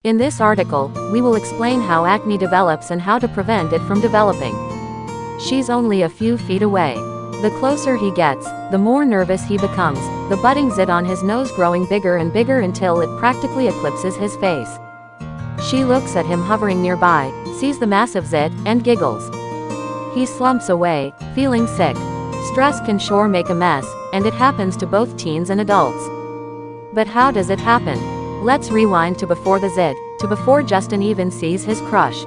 In this article, we will explain how acne develops and how to prevent it from developing. She's only a few feet away. The closer he gets, the more nervous he becomes, the budding zit on his nose growing bigger and bigger until it practically eclipses his face. She looks at him hovering nearby, sees the massive zit, and giggles. He slumps away, feeling sick. Stress can sure make a mess, and it happens to both teens and adults. But how does it happen? Let's rewind to before the zit, to before Justin even sees his crush.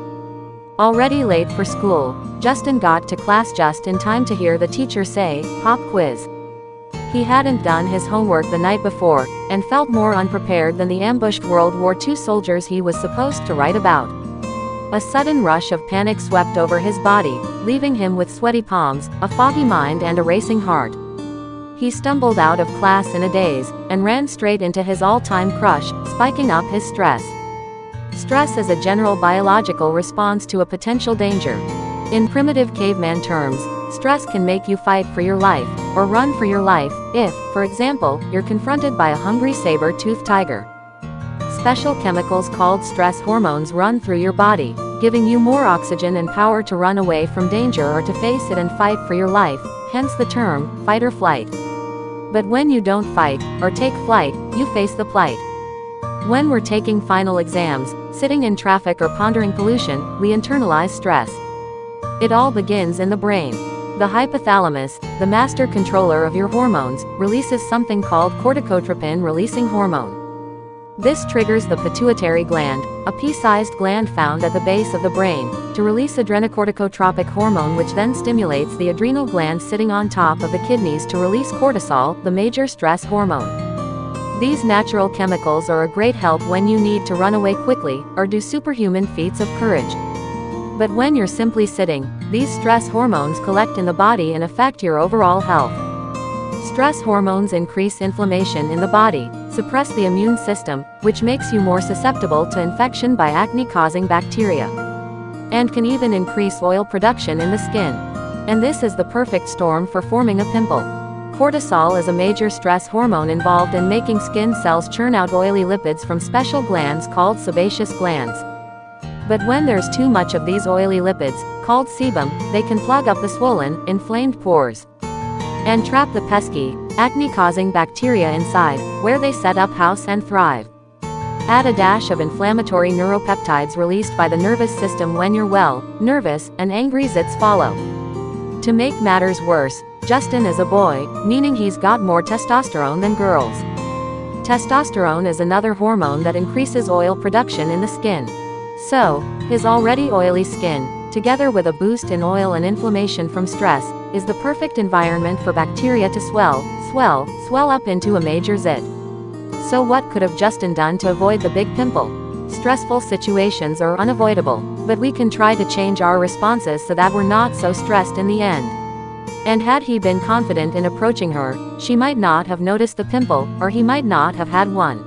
Already late for school, Justin got to class just in time to hear the teacher say, "Pop quiz." He hadn't done his homework the night before, and felt more unprepared than the ambushed World War II soldiers he was supposed to write about. A sudden rush of panic swept over his body, leaving him with sweaty palms, a foggy mind and a racing heart. He stumbled out of class in a daze, and ran straight into his all-time crush, spiking up his stress. Stress is a general biological response to a potential danger. In primitive caveman terms, stress can make you fight for your life, or run for your life, if, for example, you're confronted by a hungry saber-toothed tiger. Special chemicals called stress hormones run through your body, giving you more oxygen and power to run away from danger or to face it and fight for your life, hence the term, fight or flight. But when you don't fight, or take flight, you face the plight. When we're taking final exams, sitting in traffic or pondering pollution, we internalize stress. It all begins in the brain. The hypothalamus, the master controller of your hormones, releases something called corticotropin-releasing hormone. This triggers the pituitary gland, a pea-sized gland found at the base of the brain, to release adrenocorticotropic hormone, which then stimulates the adrenal gland sitting on top of the kidneys to release cortisol, the major stress hormone. These natural chemicals are a great help when you need to run away quickly, or do superhuman feats of courage. But when you're simply sitting, these stress hormones collect in the body and affect your overall health. Stress hormones increase inflammation in the body, suppress the immune system, which makes you more susceptible to infection by acne-causing bacteria, and can even increase oil production in the skin. And this is the perfect storm for forming a pimple. Cortisol is a major stress hormone involved in making skin cells churn out oily lipids from special glands called sebaceous glands. But when there's too much of these oily lipids, called sebum, they can plug up the swollen, inflamed pores and trap the pesky, acne-causing bacteria inside, where they set up house and thrive. Add a dash of inflammatory neuropeptides released by the nervous system when you're nervous, and angry zits follow. To make matters worse, Justin is a boy, meaning he's got more testosterone than girls. Testosterone is another hormone that increases oil production in the skin. So, his already oily skin, together with a boost in oil and inflammation from stress, is the perfect environment for bacteria to swell up into a major zit. So what could have Justin done to avoid the big pimple? Stressful situations are unavoidable, but we can try to change our responses so that we're not so stressed in the end. And had he been confident in approaching her, she might not have noticed the pimple, or he might not have had one.